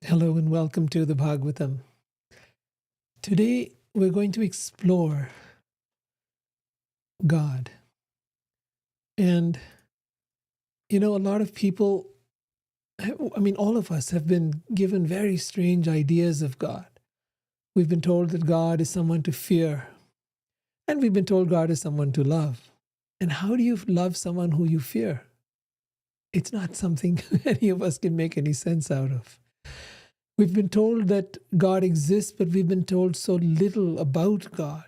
Hello and welcome to the Bhagavatam. Today we're going to explore God. And, a lot of people, all of us have been given very strange ideas of God. We've been told that God is someone to fear, and we've been told God is someone to love. And how do you love someone who you fear? It's not something any of us can make any sense out of. We've been told that God exists, but we've been told so little about God.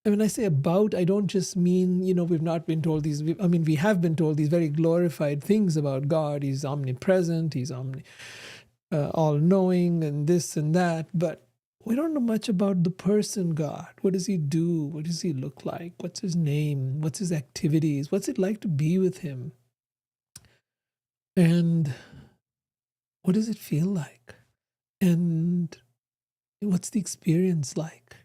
And when I say about, I don't just mean, we've not been told these, we have been told these very glorified things about God. He's omnipresent, he's all-knowing, and this and that, but we don't know much about the person God. What does he do? What does he look like? What's his name? What's his activities? What's it like to be with him? And what does it feel like? And what's the experience like?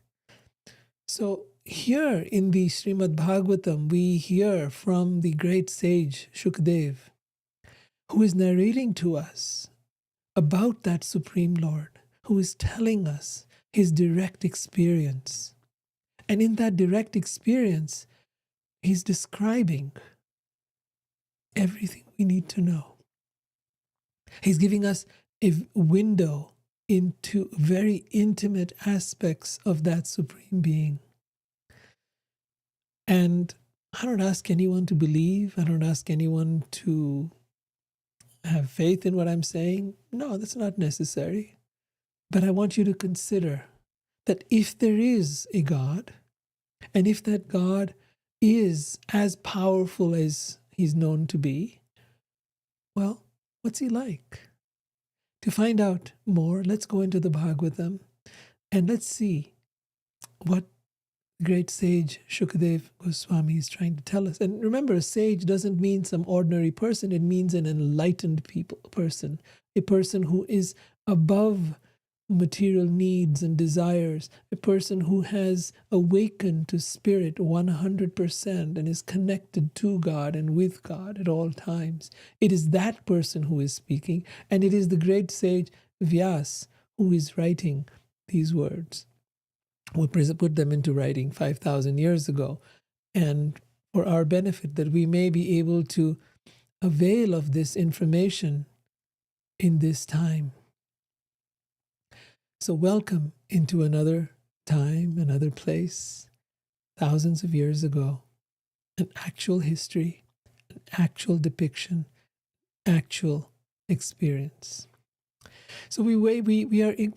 So here in the Srimad Bhagavatam, we hear from the great sage Shukdev, who is narrating to us about that Supreme Lord, who is telling us his direct experience. And in that direct experience, he's describing everything we need to know. He's giving us a window into very intimate aspects of that Supreme Being. And I don't ask anyone to believe. I don't ask anyone to have faith in what I'm saying. No, that's not necessary. But I want you to consider that if there is a God, and if that God is as powerful as he's known to be, well, what's he like? To find out more, let's go into the Bhagavatam and let's see what great sage Shukadev Goswami is trying to tell us. And remember, a sage doesn't mean some ordinary person. It means an enlightened person, a person who is above material needs and desires, a person who has awakened to spirit 100% and is connected to God and with God at all times. It is that person who is speaking, and it is the great sage Vyas who is writing these words. We put them into writing 5,000 years ago, and for our benefit, that we may be able to avail of this information in this time. So welcome into another time, another place, thousands of years ago, an actual history, an actual depiction, actual experience. So we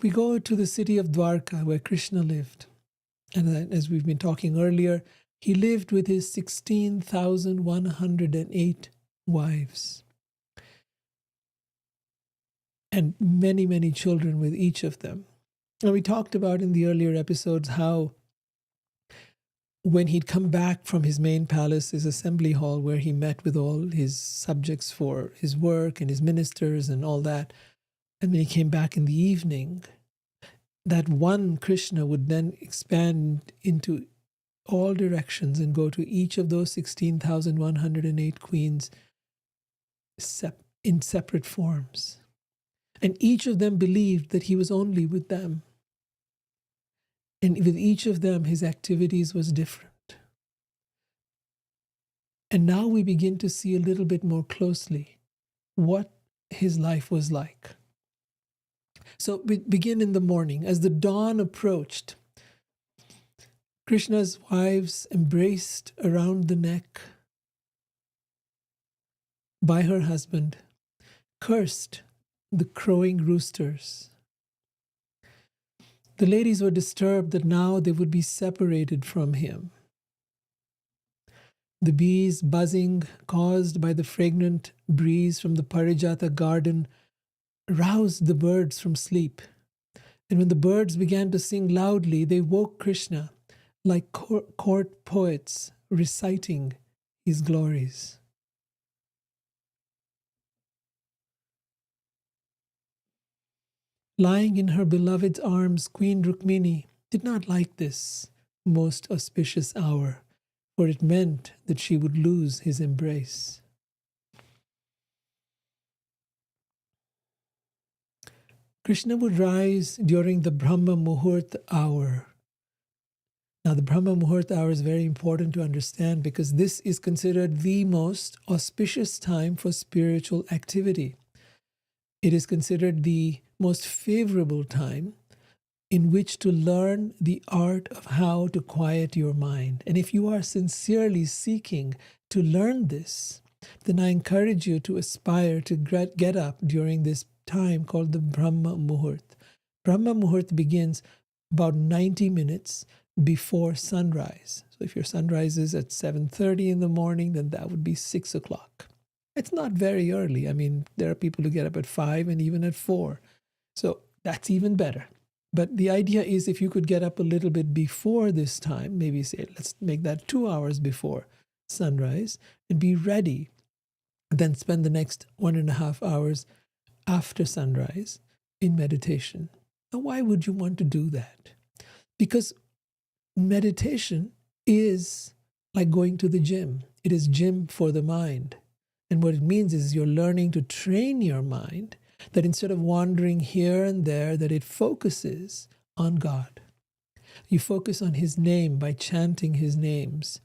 go to the city of Dwarka where Krishna lived. And as we've been talking earlier, he lived with his 16,108 wives and many, many children with each of them. And we talked about in the earlier episodes how when he'd come back from his main palace, his assembly hall, where he met with all his subjects for his work and his ministers and all that, and when he came back in the evening, that one Krishna would then expand into all directions and go to each of those 16,108 queens in separate forms. And each of them believed that he was only with them. And with each of them, his activities was different. And now we begin to see a little bit more closely what his life was like. So we begin in the morning. As the dawn approached, Krishna's wives embraced around the neck by her husband, cursed the crowing roosters. The ladies were disturbed that now they would be separated from him. The bees buzzing caused by the fragrant breeze from the Parijata garden roused the birds from sleep. And when the birds began to sing loudly, they woke Krishna like court poets reciting his glories. Lying in her beloved's arms, Queen Rukmini did not like this most auspicious hour, for it meant that she would lose his embrace. Krishna would rise during the Brahma Muhurt hour. Now, the Brahma Muhurt hour is very important to understand because this is considered the most auspicious time for spiritual activity. It is considered the most favorable time in which to learn the art of how to quiet your mind. And if you are sincerely seeking to learn this, then I encourage you to aspire to get up during this time called the Brahma Muhurt. Brahma Muhurt begins about 90 minutes before sunrise. So if your sunrise is at 7:30 in the morning, then that would be 6 o'clock. It's not very early. I mean, there are people who get up at 5 and even at 4. So that's even better. But the idea is if you could get up a little bit before this time, maybe say, let's make that 2 hours before sunrise and be ready, then spend the next 1.5 hours after sunrise in meditation. Now, why would you want to do that? Because meditation is like going to the gym. It is gym for the mind. And what it means is you're learning to train your mind that instead of wandering here and there, that it focuses on God. You focus on His name by chanting His names.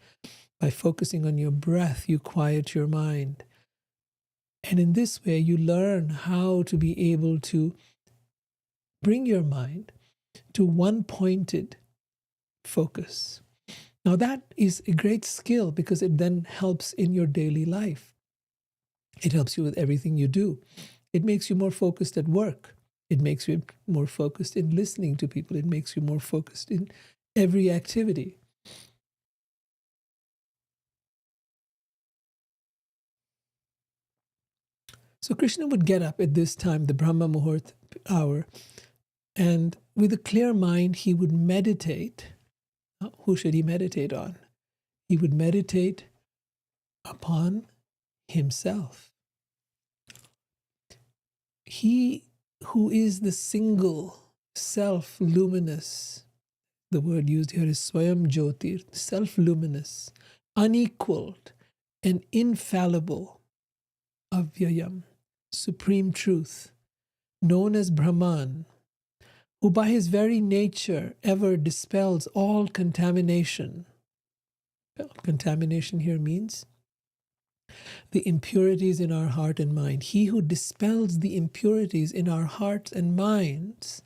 By focusing on your breath, you quiet your mind. And in this way, you learn how to be able to bring your mind to one-pointed focus. Now that is a great skill because it then helps in your daily life. It helps you with everything you do. It makes you more focused at work. It makes you more focused in listening to people. It makes you more focused in every activity. So Krishna would get up at this time, the Brahma Muhurt hour, and with a clear mind, he would meditate. Who should he meditate on? He would meditate upon himself. He who is the single self-luminous, the word used here is Swayam Jyotir, self-luminous, unequaled, and infallible, Avyayam, supreme truth, known as Brahman, who by his very nature ever dispels all contamination. Well, contamination here means the impurities in our heart and mind. He who dispels the impurities in our hearts and minds,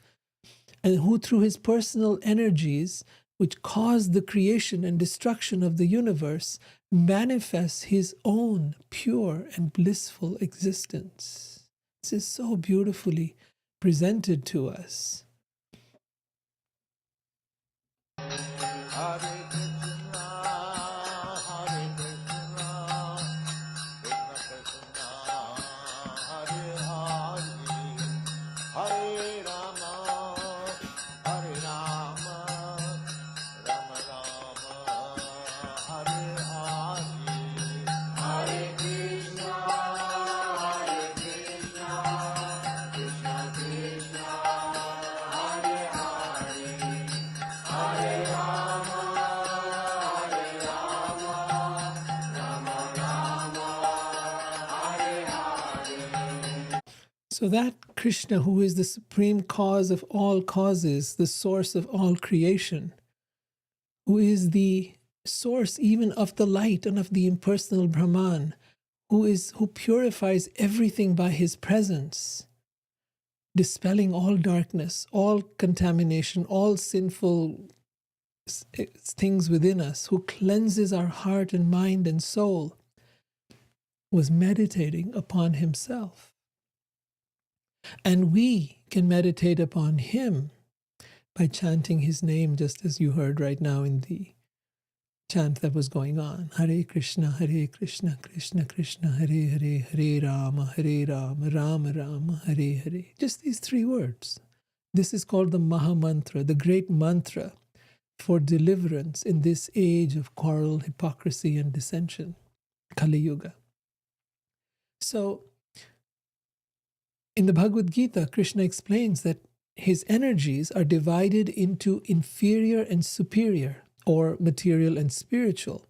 and who through his personal energies, which cause the creation and destruction of the universe, manifests his own pure and blissful existence. This is so beautifully presented to us. So that Krishna, who is the supreme cause of all causes, the source of all creation, who is the source even of the light and of the impersonal Brahman, who purifies everything by his presence, dispelling all darkness, all contamination, all sinful things within us, who cleanses our heart and mind and soul, was meditating upon himself. And we can meditate upon him by chanting his name, just as you heard right now in the chant that was going on. Hare Krishna, Krishna Krishna, Hare Hare, Hare Rama, Rama Rama, Hare Hare. Just these 3 words. This is called the Maha Mantra, the great mantra for deliverance in this age of quarrel, hypocrisy, and dissension, Kali Yuga. So, in the Bhagavad Gita, Krishna explains that his energies are divided into inferior and superior, or material and spiritual.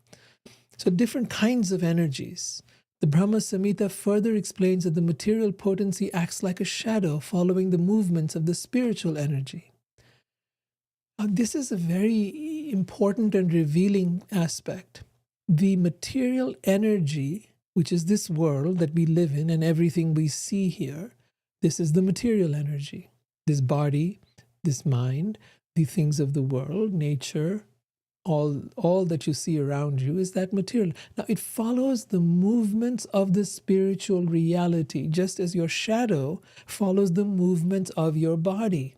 So different kinds of energies. The Brahma Samhita further explains that the material potency acts like a shadow following the movements of the spiritual energy. This is a very important and revealing aspect. The material energy, which is this world that we live in and everything we see here, this is the material energy. This body, this mind, the things of the world, nature, all that you see around you is that material. Now, it follows the movements of the spiritual reality, just as your shadow follows the movements of your body.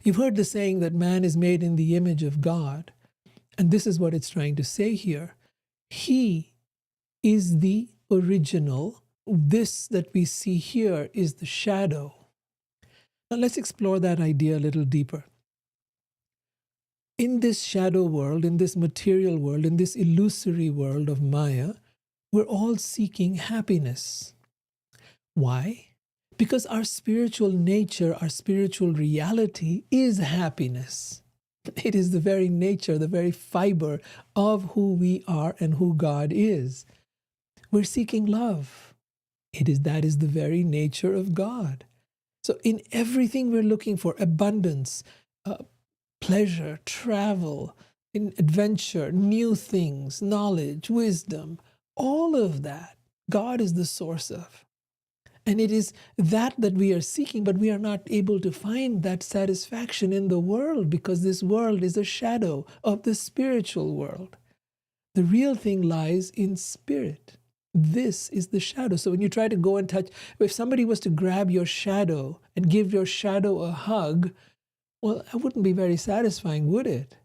You've heard the saying that man is made in the image of God, and this is what it's trying to say here. He is the original. This that we see here is the shadow. Now, let's explore that idea a little deeper. In this shadow world, in this material world, in this illusory world of Maya, we're all seeking happiness. Why? Because our spiritual nature, our spiritual reality is happiness. It is the very nature, the very fiber of who we are and who God is. We're seeking love. That is the very nature of God. So in everything we're looking for abundance, pleasure, travel, in adventure, new things, knowledge, wisdom, all of that, God is the source of. And it is that we are seeking, but we are not able to find that satisfaction in the world because this world is a shadow of the spiritual world. The real thing lies in spirit. This is the shadow. So when you try to go and touch, if somebody was to grab your shadow and give your shadow a hug, well, that wouldn't be very satisfying, would it?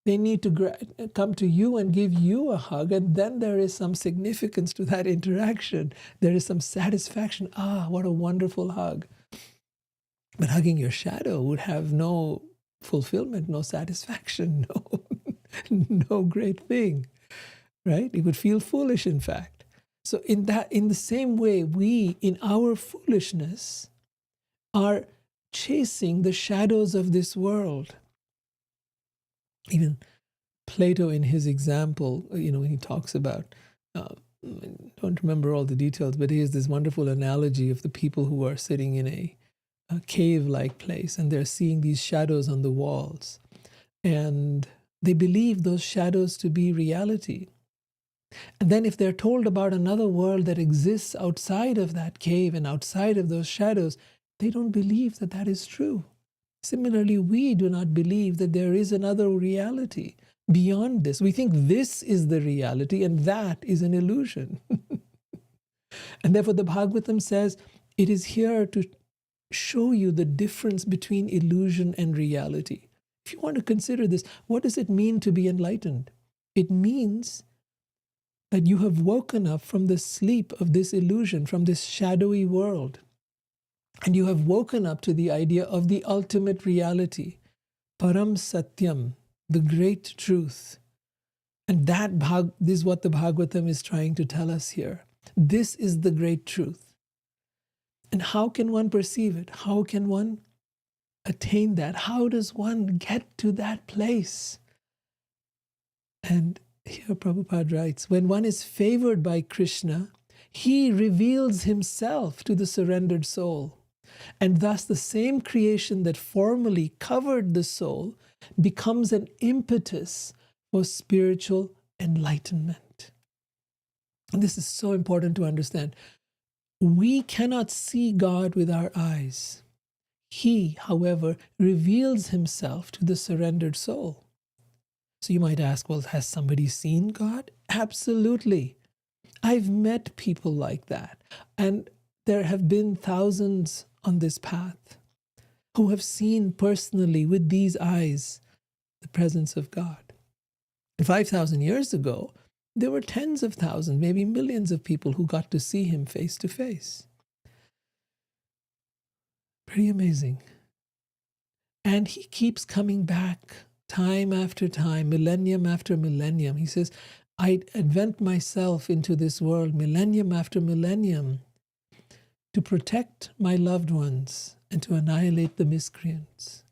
They need to come to you and give you a hug, and then there is some significance to that interaction. There is some satisfaction. What a wonderful hug. But hugging your shadow would have no fulfillment, no satisfaction, no great thing, right? It would feel foolish, in fact. So in the same way, we, in our foolishness, are chasing the shadows of this world. Even Plato, in his example, when he talks about, I don't remember all the details, but he has this wonderful analogy of the people who are sitting in a cave-like place, and they're seeing these shadows on the walls. And they believe those shadows to be reality. And then if they're told about another world that exists outside of that cave and outside of those shadows, they don't believe that that is true. Similarly, we do not believe that there is another reality beyond this. We think this is the reality and that is an illusion. And therefore the Bhagavatam says it is here to show you the difference between illusion and reality. If you want to consider this, what does it mean to be enlightened? It means that you have woken up from the sleep of this illusion, from this shadowy world. And you have woken up to the idea of the ultimate reality, Param Satyam, the great truth. And this is what the Bhagavatam is trying to tell us here. This is the great truth. And how can one perceive it? How can one attain that? How does one get to that place? And here Prabhupada writes, when one is favored by Krishna, he reveals himself to the surrendered soul. And thus the same creation that formerly covered the soul becomes an impetus for spiritual enlightenment. And this is so important to understand. We cannot see God with our eyes. He, however, reveals himself to the surrendered soul. So you might ask, well, has somebody seen God? Absolutely. I've met people like that. And there have been thousands on this path who have seen personally with these eyes the presence of God. 5,000 years ago, there were tens of thousands, maybe millions of people who got to see him face to face. Pretty amazing. And he keeps coming back time after time, millennium after millennium. He says, I advent myself into this world millennium after millennium to protect my loved ones and to annihilate the miscreants.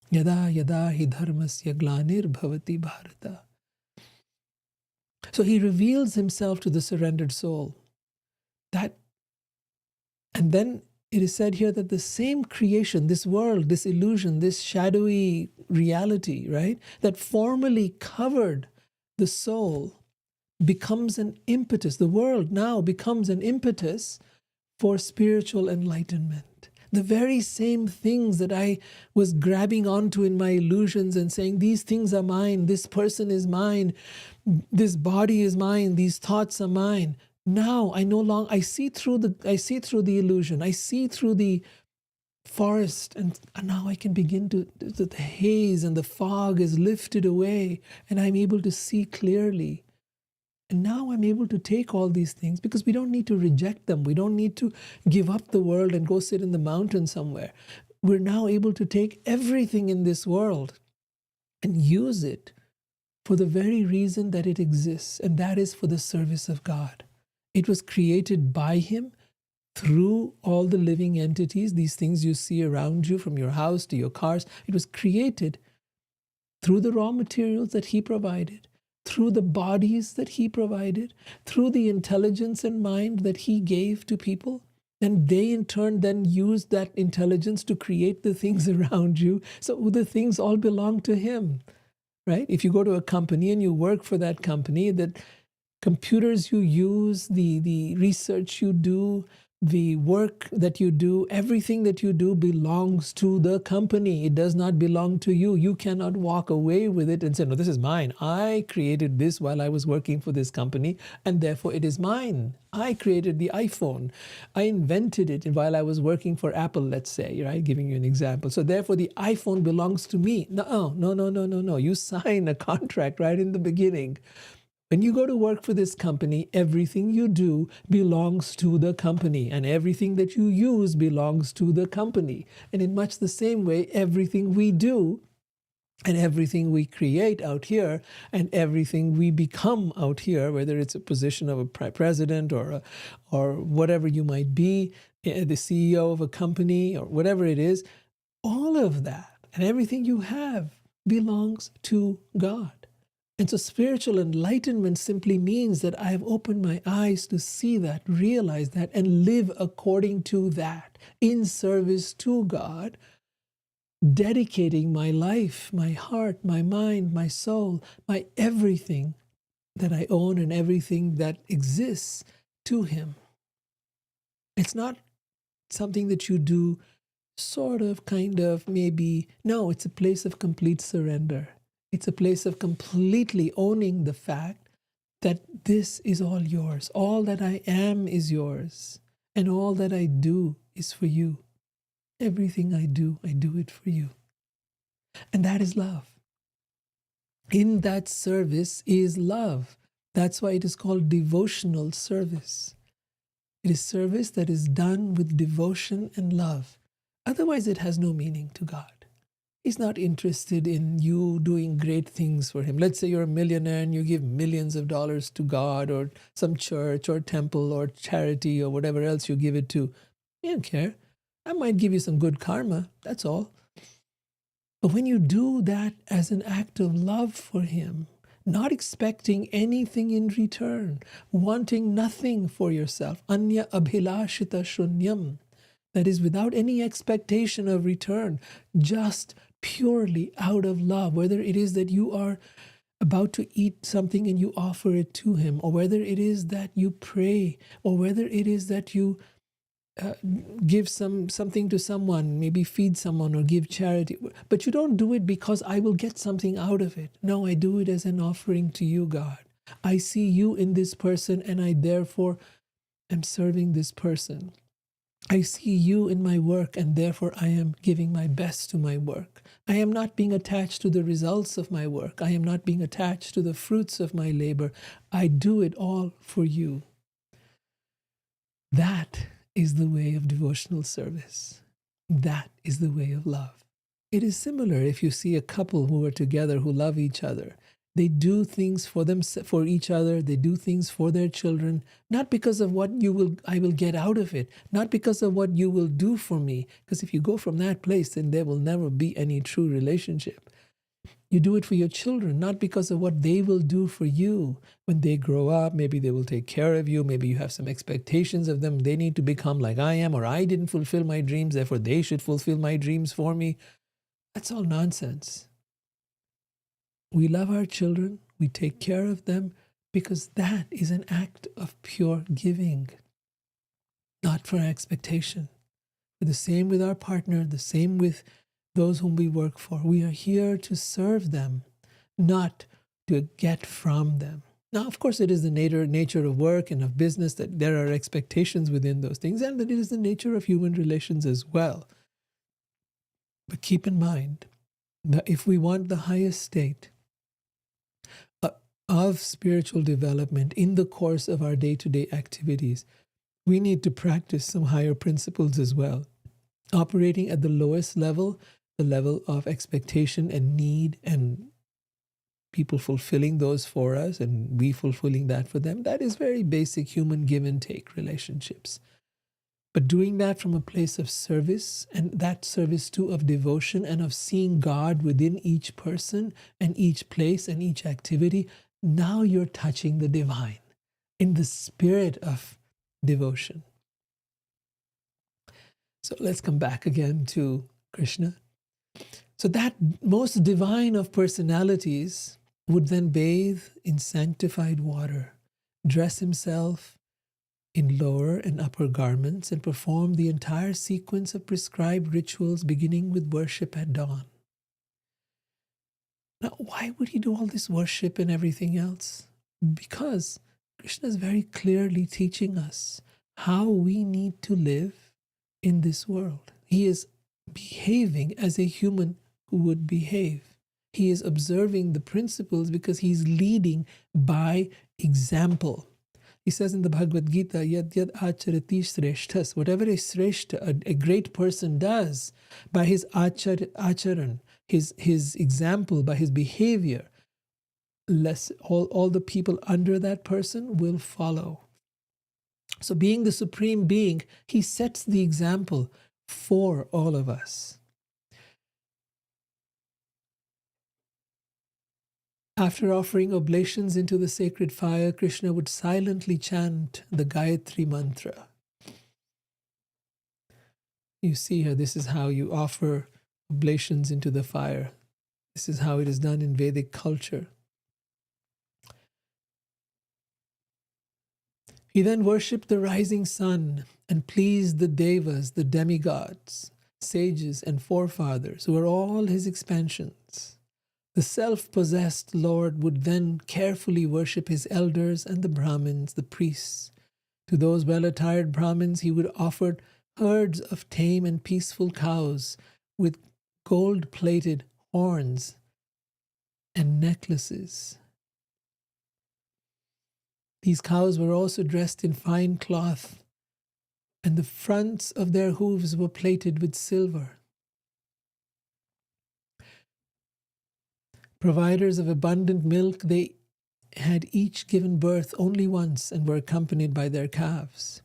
Yada yada hi dharmasya glanir bhavati bharata. So So he reveals himself to the surrendered soul. And then it is said here that the same creation, this world, this illusion, this shadowy reality, right, that formerly covered the soul becomes an impetus. The world now becomes an impetus for spiritual enlightenment. The very same things that I was grabbing onto in my illusions and saying, these things are mine, this person is mine, this body is mine, these thoughts are mine. Now I no longer, I see through the illusion, I see through the forest, and now I can begin to, the haze and the fog is lifted away, and I'm able to see clearly. And now I'm able to take all these things because we don't need to reject them. We don't need to give up the world and go sit in the mountain somewhere. We're now able to take everything in this world and use it for the very reason that it exists, and that is for the service of God. It was created by Him through all the living entities, these things you see around you, from your house to your cars. It was created through the raw materials that He provided, through the bodies that He provided, through the intelligence and mind that He gave to people. And they in turn then used that intelligence to create the things around you. So the things all belong to Him, right? If you go to a company and you work for that company, that computers you use, the research you do, the work that you do, everything that you do belongs to the company. It does not belong to you. You cannot walk away with it and say, no, this is mine. I created this while I was working for this company, and therefore it is mine. I created the iPhone. I invented it while I was working for Apple, let's say, right? Giving you an example. So therefore the iPhone belongs to me. No. You sign a contract right in the beginning. When you go to work for this company, everything you do belongs to the company, and everything that you use belongs to the company. And in much the same way, everything we do and everything we create out here and everything we become out here, whether it's a position of a president or whatever you might be, the CEO of a company or whatever it is, all of that and everything you have belongs to God. And so spiritual enlightenment simply means that I have opened my eyes to see that, realize that, and live according to that, in service to God, dedicating my life, my heart, my mind, my soul, my everything that I own and everything that exists to Him. It's not something that you do sort of, kind of, maybe. No, it's a place of complete surrender. It's a place of completely owning the fact that this is all yours. All that I am is yours. And all that I do is for you. Everything I do it for you. And that is love. In that service is love. That's why it is called devotional service. It is service that is done with devotion and love. Otherwise, it has no meaning to God. He's not interested in you doing great things for Him. Let's say you're a millionaire and you give millions of dollars to God or some church or temple or charity or whatever else you give it to. He don't care. I might give you some good karma, that's all. But when you do that as an act of love for Him, not expecting anything in return, wanting nothing for yourself, anya abhilashita shunyam, that is without any expectation of return, just purely out of love, whether it is that you are about to eat something and you offer it to Him, or whether it is that you pray, or whether it is that you give something to someone, maybe feed someone or give charity. But you don't do it because I will get something out of it. No, I do it as an offering to you, God. I see you in this person and I therefore am serving this person. I see you in my work and therefore I am giving my best to my work. I am not being attached to the results of my work. I am not being attached to the fruits of my labor. I do it all for you. That is the way of devotional service. That is the way of love. It is similar if you see a couple who are together who love each other. They do things for each other. They do things for their children, not because of what I will get out of it, not because of what you will do for me. Because if you go from that place, then there will never be any true relationship. You do it for your children, not because of what they will do for you when they grow up. Maybe they will take care of you. Maybe you have some expectations of them. They need to become like I am, or I didn't fulfill my dreams, therefore they should fulfill my dreams for me. That's all nonsense. We love our children. We take care of them because that is an act of pure giving, not for expectation. The same with our partner, the same with those whom we work for. We are here to serve them, not to get from them. Now, of course, it is the nature of work and of business that there are expectations within those things, and that it is the nature of human relations as well. But keep in mind that if we want the highest state of spiritual development in the course of our day-to-day activities, we need to practice some higher principles as well. Operating at the lowest level, the level of expectation and need, and people fulfilling those for us and we fulfilling that for them, that is very basic human give and take relationships. But doing that from a place of service, and that service too of devotion and of seeing God within each person and each place and each activity, now you're touching the divine in the spirit of devotion. So let's come back again to Krishna. So that most divine of personalities would then bathe in sanctified water, dress himself in lower and upper garments, and perform the entire sequence of prescribed rituals beginning with worship at dawn. Now, why would he do all this worship and everything else? Because Krishna is very clearly teaching us how we need to live in this world. He is behaving as a human who would behave. He is observing the principles because he's leading by example. He says in the Bhagavad Gita, yad yad acharati shreshthas, whatever a shreshta, a great person does, by his acharan, his example, by his behavior, all the people under that person will follow. So being the supreme being, he sets the example for all of us. After offering oblations into the sacred fire, Krishna would silently chant the Gayatri mantra. You see here, this is how you offer oblations into the fire. This is how it is done in Vedic culture. He then worshipped the rising sun and pleased the devas, the demigods, sages, and forefathers, who were all his expansions. The self-possessed Lord would then carefully worship his elders and the Brahmins, the priests. To those well-attired Brahmins, he would offer herds of tame and peaceful cows with gold-plated horns and necklaces. These cows were also dressed in fine cloth, and the fronts of their hooves were plated with silver. Providers of abundant milk, they had each given birth only once and were accompanied by their calves.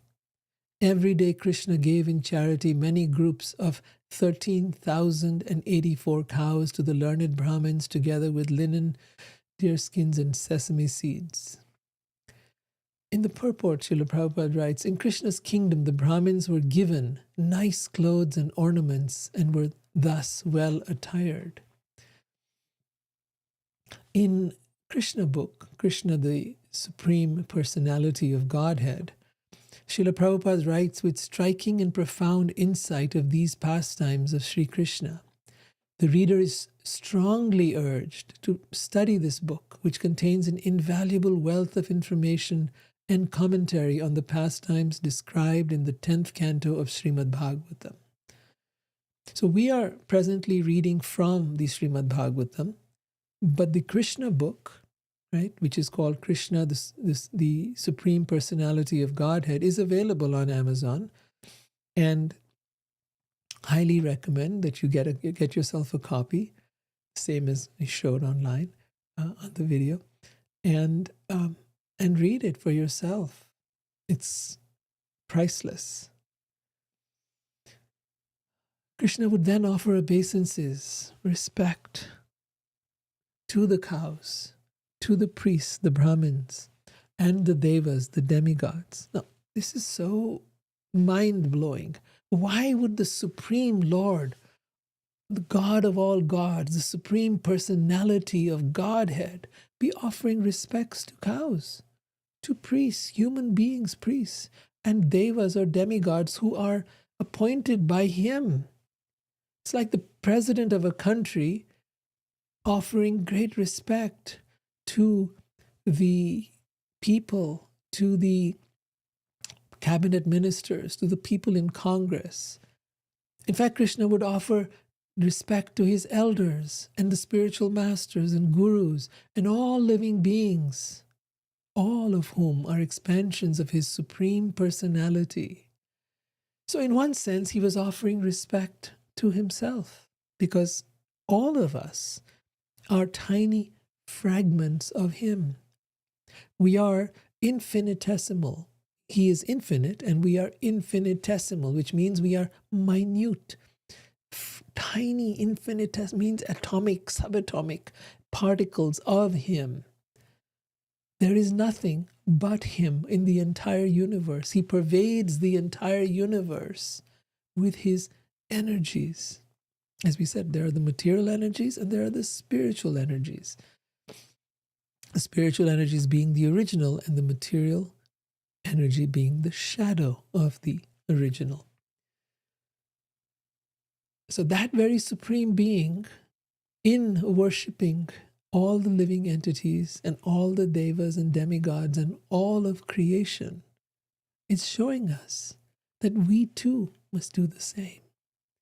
Every day Krishna gave in charity many groups of 13,084 cows to the learned Brahmins, together with linen, deerskins, and sesame seeds. In the purport, Srila Prabhupada writes, in Krishna's kingdom, the Brahmins were given nice clothes and ornaments and were thus well attired. In Krishna book, Krishna, the Supreme Personality of Godhead, Srila Prabhupada writes with striking and profound insight of these pastimes of Sri Krishna. The reader is strongly urged to study this book, which contains an invaluable wealth of information and commentary on the pastimes described in the 10th canto of Srimad Bhagavatam. So we are presently reading from the Srimad Bhagavatam, but the Krishna book, right, which is called Krishna, the Supreme Personality of Godhead, is available on Amazon, and highly recommend that you get yourself a copy, same as I showed online on the video, and read it for yourself. It's priceless. Krishna would then offer obeisances, respect, to the cows, to the priests, the Brahmins, and the devas, the demigods. Now, this is so mind-blowing. Why would the Supreme Lord, the God of all gods, the Supreme Personality of Godhead, be offering respects to cows, to priests, human beings, priests, and devas or demigods who are appointed by him? It's like the president of a country offering great respect to the people, to the cabinet ministers, to the people in Congress. In fact, Krishna would offer respect to his elders and the spiritual masters and gurus and all living beings, all of whom are expansions of his Supreme Personality. So in one sense, he was offering respect to himself, because all of us are tiny fragments of him. We are infinitesimal. He is infinite and we are infinitesimal, which means we are minute. Tiny infinitesimal means atomic, subatomic particles of him. There is nothing but him in the entire universe. He pervades the entire universe with his energies. As we said, there are the material energies and there are the spiritual energies. The spiritual energies being the original and the material energy being the shadow of the original. So that very Supreme Being, in worshipping all the living entities and all the devas and demigods and all of creation, is showing us that we too must do the same.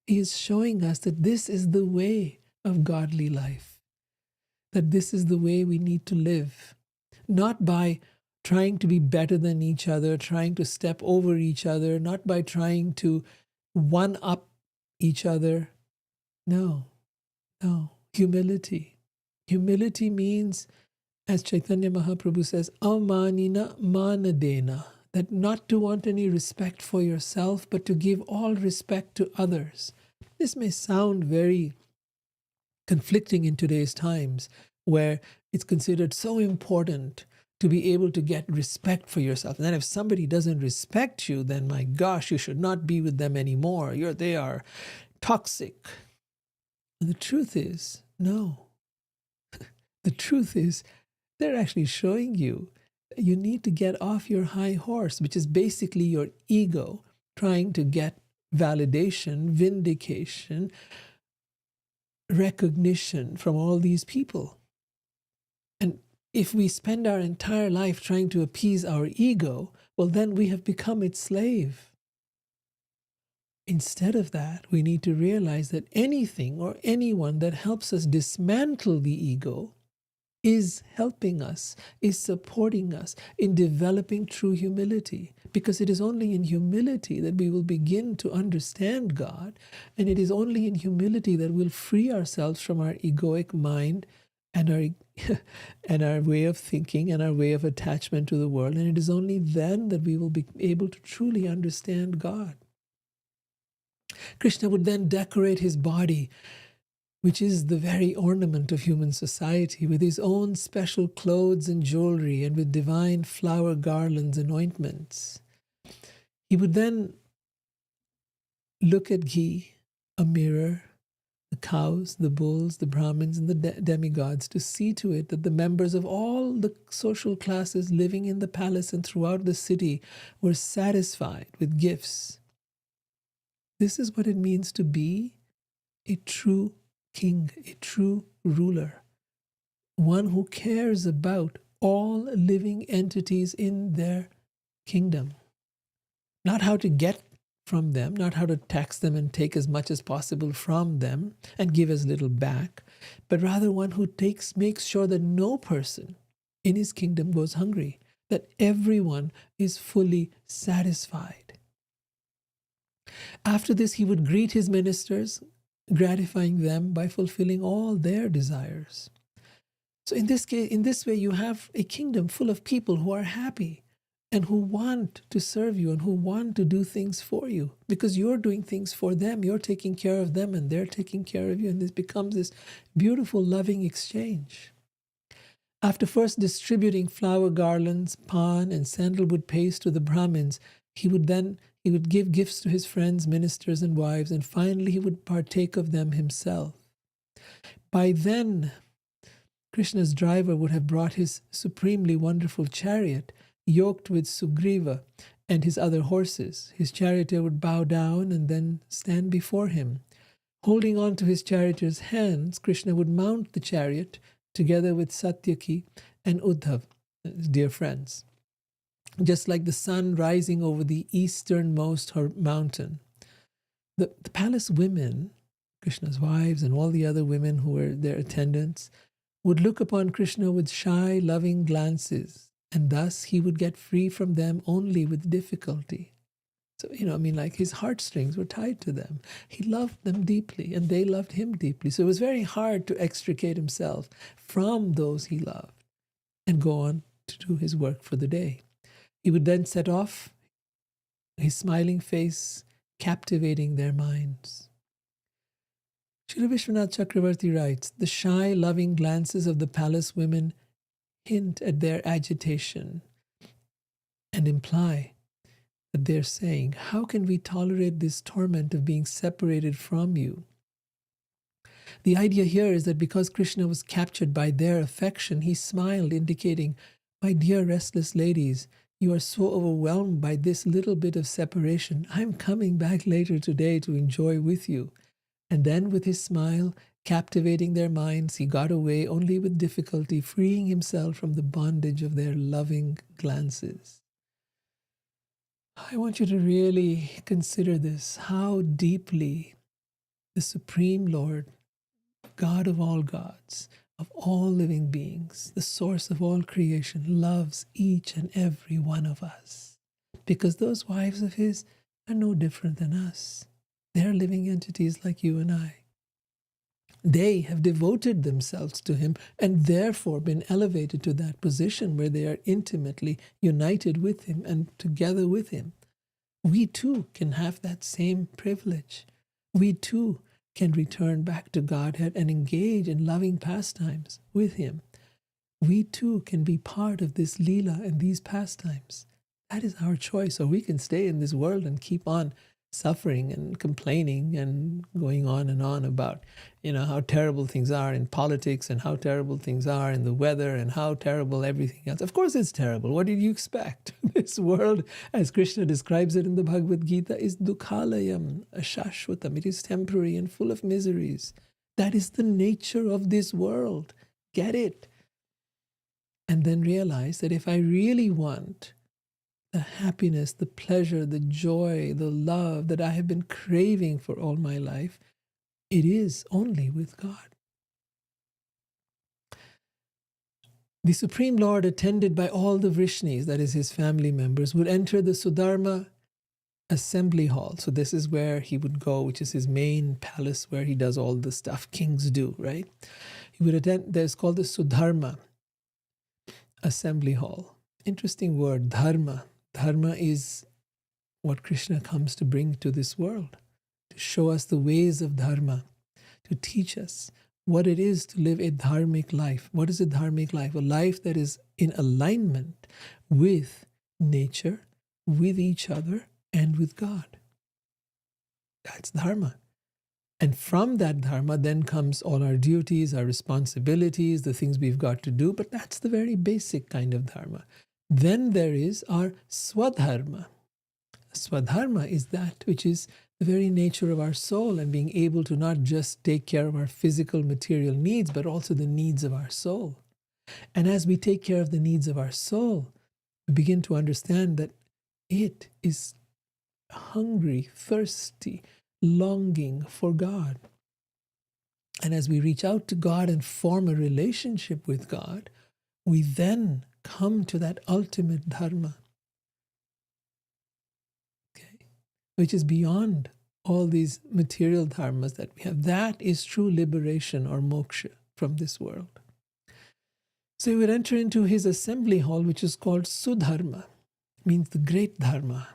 He is showing us that this is the way of godly life, that this is the way we need to live, not by trying to be better than each other, trying to step over each other, not by trying to one-up each other. No. Humility. Humility means, as Chaitanya Mahaprabhu says, amanina manadena, that not to want any respect for yourself, but to give all respect to others. This may sound very conflicting in today's times, where it's considered so important to be able to get respect for yourself. And then if somebody doesn't respect you, then my gosh, you should not be with them anymore. They are toxic. And the truth is, no. The truth is, they're actually showing you that you need to get off your high horse, which is basically your ego trying to get validation, vindication, recognition from all these people. And if we spend our entire life trying to appease our ego, well, then we have become its slave. Instead of that, we need to realize that anything or anyone that helps us dismantle the ego is helping us, is supporting us in developing true humility. Because it is only in humility that we will begin to understand God, and it is only in humility that we'll free ourselves from our egoic mind and our way of thinking and our way of attachment to the world. And it is only then that we will be able to truly understand God. Krishna would then decorate his body, which is the very ornament of human society, with his own special clothes and jewelry and with divine flower garlands and ointments. He would then look at ghee, a mirror, the cows, the bulls, the Brahmins, and the demigods, to see to it that the members of all the social classes living in the palace and throughout the city were satisfied with gifts. This is what it means to be a true king, a true ruler, one who cares about all living entities in their kingdom. Not how to get from them, not how to tax them and take as much as possible from them and give as little back, but rather one who makes sure that no person in his kingdom goes hungry, that everyone is fully satisfied. After this, he would greet his ministers, gratifying them by fulfilling all their desires. So in this way, you have a kingdom full of people who are happy and who want to serve you and who want to do things for you, because you're doing things for them. You're taking care of them and they're taking care of you. And this becomes this beautiful, loving exchange. After first distributing flower garlands, pan, and sandalwood paste to the Brahmins, he would give gifts to his friends, ministers, and wives, and finally he would partake of them himself. By then, Krishna's driver would have brought his supremely wonderful chariot, yoked with Sugriva and his other horses. His charioteer would bow down and then stand before him. Holding on to his charioteer's hands, Krishna would mount the chariot together with Satyaki and Uddhav, his dear friends, just like the sun rising over the easternmost mountain. The palace women, Krishna's wives and all the other women who were their attendants, would look upon Krishna with shy, loving glances, and thus he would get free from them only with difficulty. So, like his heartstrings were tied to them. He loved them deeply, and they loved him deeply. So it was very hard to extricate himself from those he loved and go on to do his work for the day. He would then set off, his smiling face captivating their minds. Srila Vishwanath Chakravarti writes, the shy, loving glances of the palace women hint at their agitation and imply that they're saying, how can we tolerate this torment of being separated from you? The idea here is that because Krishna was captured by their affection, he smiled, indicating, my dear restless ladies, you are so overwhelmed by this little bit of separation. I'm coming back later today to enjoy with you. And then with his smile, captivating their minds, he got away only with difficulty, freeing himself from the bondage of their loving glances. I want you to really consider this, how deeply the Supreme Lord, God of all gods, of all living beings, the source of all creation, loves each and every one of us. Because those wives of his are no different than us. They're living entities like you and I. They have devoted themselves to him and therefore been elevated to that position where they are intimately united with him and together with him. We too can have that same privilege. We too can return back to Godhead and engage in loving pastimes with him. We too can be part of this Leela and these pastimes. That is our choice. Or we can stay in this world and keep on suffering and complaining and going on and on about, how terrible things are in politics and how terrible things are in the weather and how terrible everything else. Of course it's terrible. What did you expect? This world, as Krishna describes it in the Bhagavad Gita, is dukhalayam, ashashvatam. It is temporary and full of miseries. That is the nature of this world. Get it? And then realize that if I really want the happiness, the pleasure, the joy, the love that I have been craving for all my life, it is only with God. The Supreme Lord, attended by all the Vrishnis, that is his family members, would enter the Sudharma assembly hall. So this is where he would go, which is his main palace where he does all the stuff kings do, right? He would attend, there's called the Sudharma assembly hall. Interesting word, dharma. Dharma is what Krishna comes to bring to this world, to show us the ways of dharma, to teach us what it is to live a dharmic life. What is a dharmic life? A life that is in alignment with nature, with each other, and with God. That's dharma. And from that dharma then comes all our duties, our responsibilities, the things we've got to do, but that's the very basic kind of dharma. Then there is our swadharma. Swadharma is that which is the very nature of our soul and being able to not just take care of our physical material needs, but also the needs of our soul. And as we take care of the needs of our soul, we begin to understand that it is hungry, thirsty, longing for God. And as we reach out to God and form a relationship with God, we then come to that ultimate dharma, okay, which is beyond all these material dharmas that we have. That is true liberation or moksha from this world. So he would enter into his assembly hall, which is called Sudharma, means the great dharma,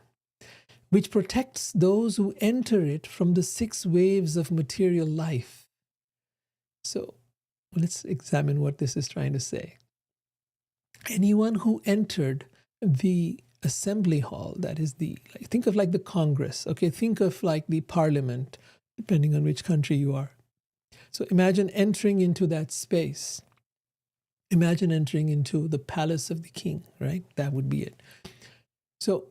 which protects those who enter it from the 6 waves of material life. So let's examine what this is trying to say. anyone who entered the assembly hall, that is think of like the Congress, okay? Think of like the parliament, depending on which country you are. So imagine entering into that space. Imagine entering into the palace of the king, right? That would be it. So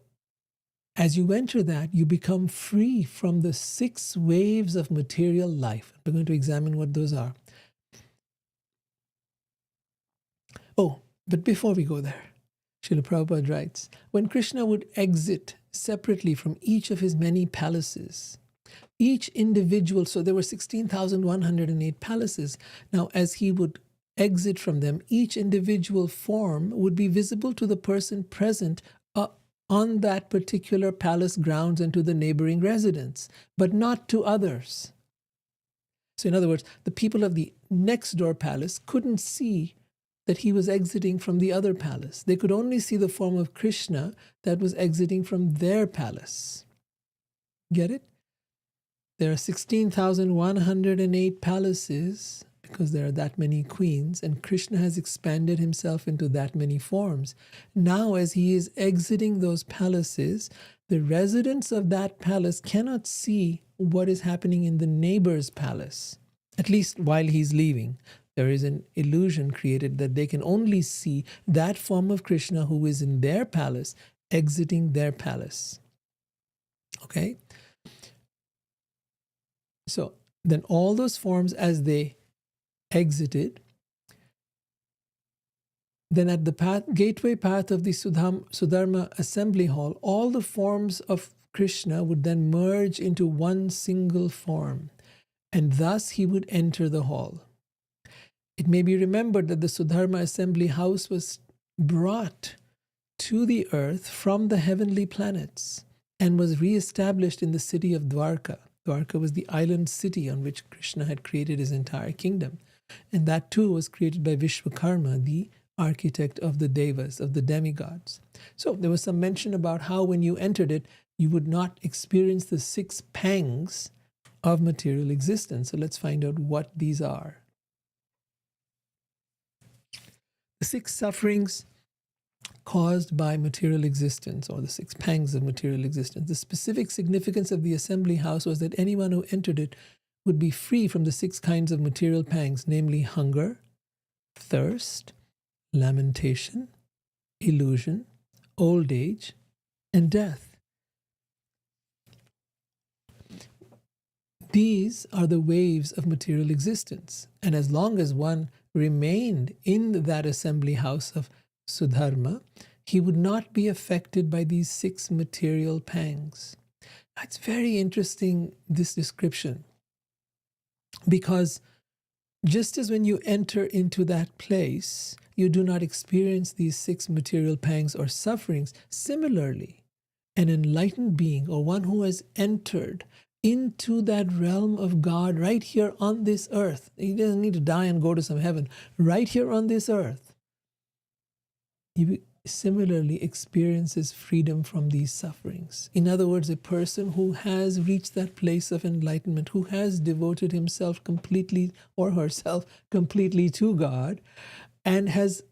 as you enter that, you become free from the 6 waves of material life. We're going to examine what those are. Oh, but before we go there, Srila Prabhupada writes, when Krishna would exit separately from each of his many palaces, each individual, so there were 16,108 palaces. Now, as he would exit from them, each individual form would be visible to the person present on that particular palace grounds and to the neighboring residents, but not to others. So in other words, the people of the next door palace couldn't see that he was exiting from the other palace. They could only see the form of Krishna that was exiting from their palace. Get it? There are 16,108 palaces because there are that many queens, and Krishna has expanded himself into that many forms. Now, as he is exiting those palaces, the residents of that palace cannot see what is happening in the neighbor's palace, at least while he's leaving. There is an illusion created that they can only see that form of Krishna who is in their palace, exiting their palace. Okay? So then all those forms as they exited, then at the gateway path of the Sudharma assembly hall, all the forms of Krishna would then merge into one single form, and thus he would enter the hall. It may be remembered that the Sudharma assembly house was brought to the earth from the heavenly planets and was re-established in the city of Dwarka. Dwarka was the island city on which Krishna had created his entire kingdom. And that too was created by Vishwakarma, the architect of the devas, of the demigods. So there was some mention about how when you entered it, you would not experience the 6 pangs of material existence. So let's find out what these are. The 6 sufferings caused by material existence, or the 6 pangs of material existence. The specific significance of the assembly house was that anyone who entered it would be free from the 6 kinds of material pangs, namely hunger, thirst, lamentation, illusion, old age, and death. These are the waves of material existence. And as long as one remained in that assembly house of Sudharma, he would not be affected by these 6 material pangs. It's very interesting, this description, because just as when you enter into that place, you do not experience these 6 material pangs or sufferings, similarly, an enlightened being or one who has entered into that realm of God right here on this earth, he doesn't need to die and go to some heaven, right here on this earth, he similarly experiences freedom from these sufferings. In other words, a person who has reached that place of enlightenment, who has devoted himself completely or herself completely to God, and has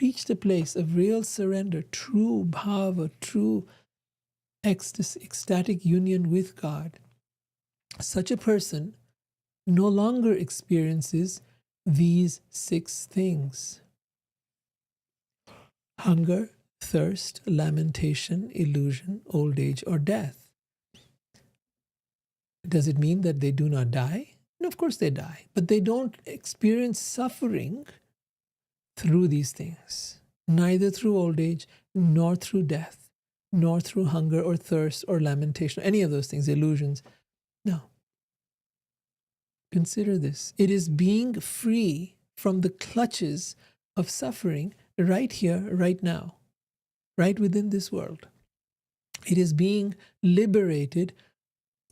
reached a place of real surrender, true bhava, true ecstasy, ecstatic union with God, such a person no longer experiences these 6 things: hunger, thirst, lamentation, illusion, old age, or death. Does it mean that they do not die? No, of course they die, but they don't experience suffering through these things, neither through old age, nor through death, nor through hunger or thirst or lamentation, any of those things, illusions. No. Consider this. It is being free from the clutches of suffering right here, right now, right within this world. It is being liberated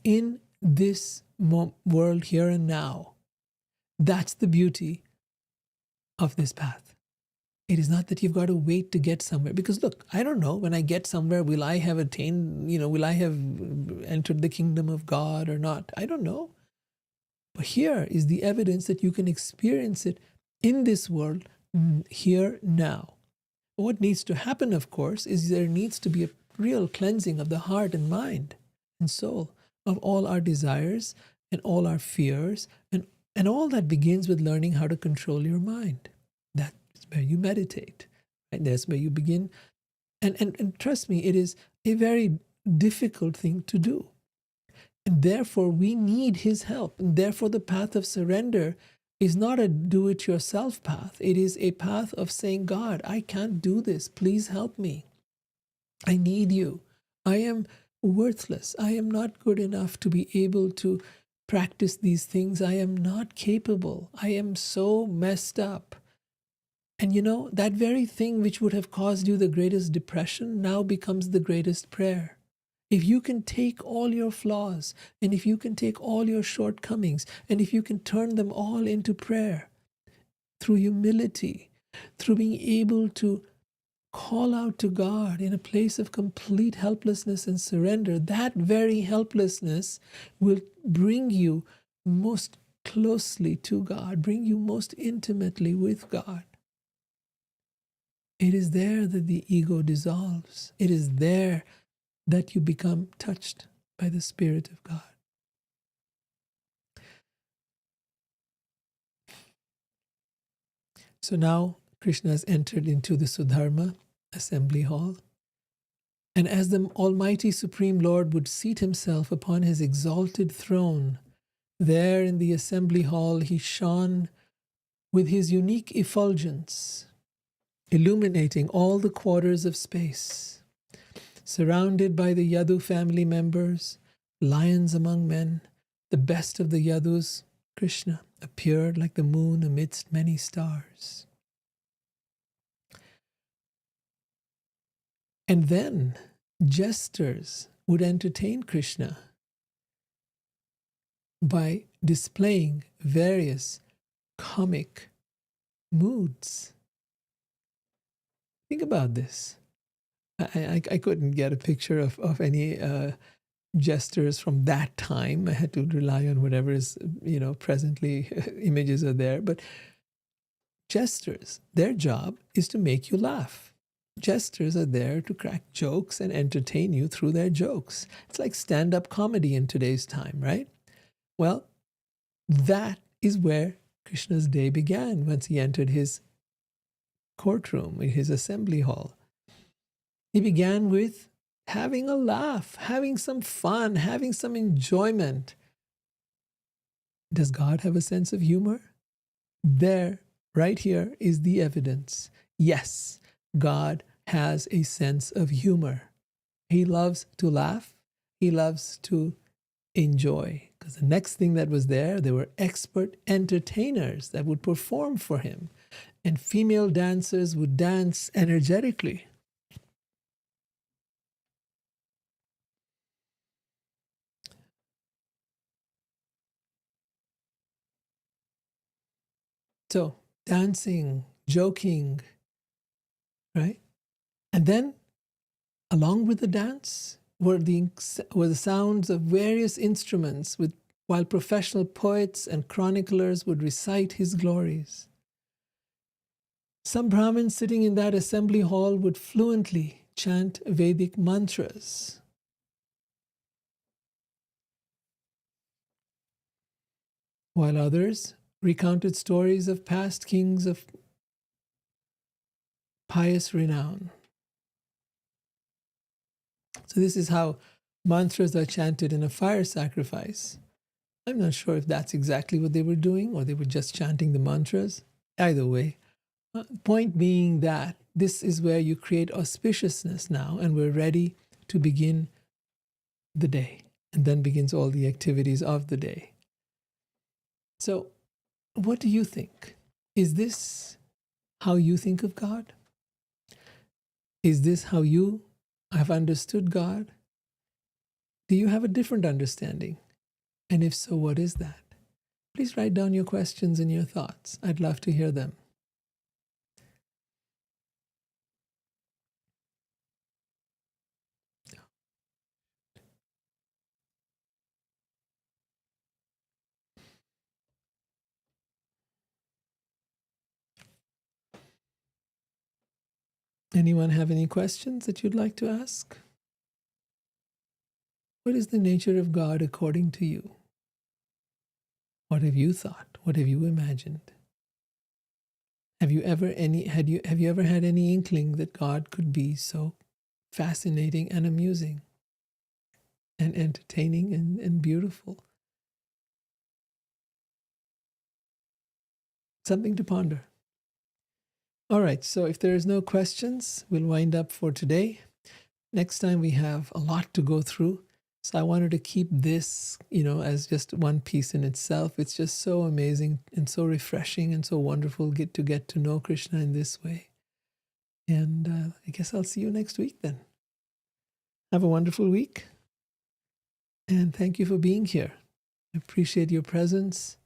in this world here and now. That's the beauty of this path. It is not that you've got to wait to get somewhere. Because look, I don't know, when I get somewhere, will I have attained, will I have entered the kingdom of God or not? I don't know. But here is the evidence that you can experience it in this world here, now. What needs to happen, of course, is there needs to be a real cleansing of the heart and mind and soul of all our desires and all our fears, and all that begins with learning how to control your mind. That's where you meditate. Right? That's where you begin. And trust me, it is a very difficult thing to do. And therefore, we need his help. And therefore, the path of surrender is not a do-it-yourself path. It is a path of saying, God, I can't do this. Please help me. I need you. I am worthless. I am not good enough to be able to practice these things. I am not capable. I am so messed up. And that very thing which would have caused you the greatest depression now becomes the greatest prayer. If you can take all your flaws, and if you can take all your shortcomings, and if you can turn them all into prayer through humility, through being able to call out to God in a place of complete helplessness and surrender, that very helplessness will bring you most closely to God, bring you most intimately with God. It is there that the ego dissolves. It is there that you become touched by the Spirit of God. So now Krishna has entered into the Sudharma assembly hall. And as the Almighty Supreme Lord would seat himself upon his exalted throne, there in the assembly hall he shone with his unique effulgence, illuminating all the quarters of space. Surrounded by the Yadu family members, lions among men, the best of the Yadus, Krishna, appeared like the moon amidst many stars. And then jesters would entertain Krishna by displaying various comic moods. Think about this. I couldn't get a picture of any jesters from that time. I had to rely on whatever is, presently images are there. But jesters, their job is to make you laugh. Jesters are there to crack jokes and entertain you through their jokes. It's like stand-up comedy in today's time, right? Well, that is where Krishna's day began once he entered his courtroom, in his assembly hall. He began with having a laugh, having some fun, having some enjoyment. Does God have a sense of humor? There, right here, is the evidence. Yes, God has a sense of humor. He loves to laugh. He loves to enjoy. Because the next thing that was there were expert entertainers that would perform for him. And female dancers would dance energetically. So, dancing, joking, right? And then, along with the dance, were the sounds of various instruments, while professional poets and chroniclers would recite his glories. Some Brahmins sitting in that assembly hall would fluently chant Vedic mantras. While others recounted stories of past kings of pious renown. So this is how mantras are chanted in a fire sacrifice. I'm not sure if that's exactly what they were doing or they were just chanting the mantras. Either way, point being that this is where you create auspiciousness now, and we're ready to begin the day. And then begins all the activities of the day. So, what do you think? Is this how you think of God? Is this how you have understood God? Do you have a different understanding? And if so, what is that? Please write down your questions and your thoughts. I'd love to hear them. Anyone have any questions that you'd like to ask? What is the nature of God according to you? What have you thought? What have you imagined? Have you ever had any inkling that God could be so fascinating and amusing and entertaining and beautiful? Something to ponder. All right, so if there's no questions, we'll wind up for today. Next time we have a lot to go through. So I wanted to keep this, as just one piece in itself. It's just so amazing and so refreshing and so wonderful to get to know Krishna in this way. And I guess I'll see you next week then. Have a wonderful week. And thank you for being here. I appreciate your presence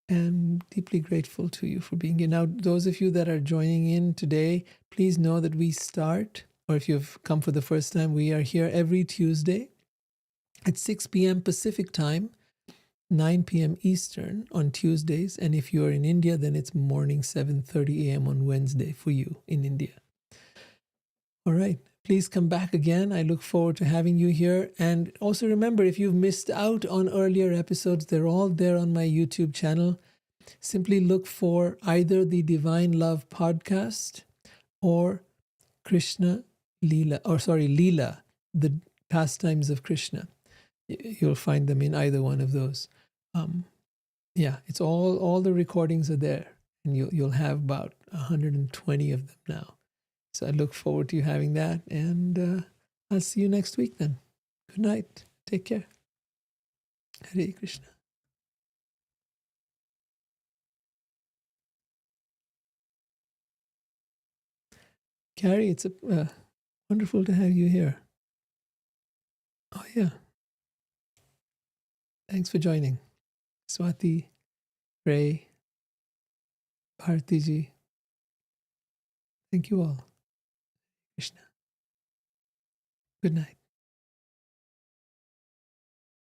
and deeply grateful to you for being here. Now, those of you that are joining in today, please know that we start, or if you've come for the first time, we are here every Tuesday at 6 p.m. Pacific time, 9 p.m. Eastern on Tuesdays. And if you're in India, then it's morning 7:30 a.m. on Wednesday for you in India. All right. Please come back again. I look forward to having you here. And also remember, if you've missed out on earlier episodes, they're all there on my YouTube channel. Simply look for either the Divine Love Podcast or Leela, the pastimes of Krishna. You'll find them in either one of those. It's all the recordings are there, and you'll have about 120 of them now. So I look forward to you having that, and I'll see you next week then. Good night. Take care. Hare Krishna. Carrie, it's wonderful to have you here. Oh, yeah. Thanks for joining. Swati, Ray, Bhartiji. Thank you all. Krishna. Good night.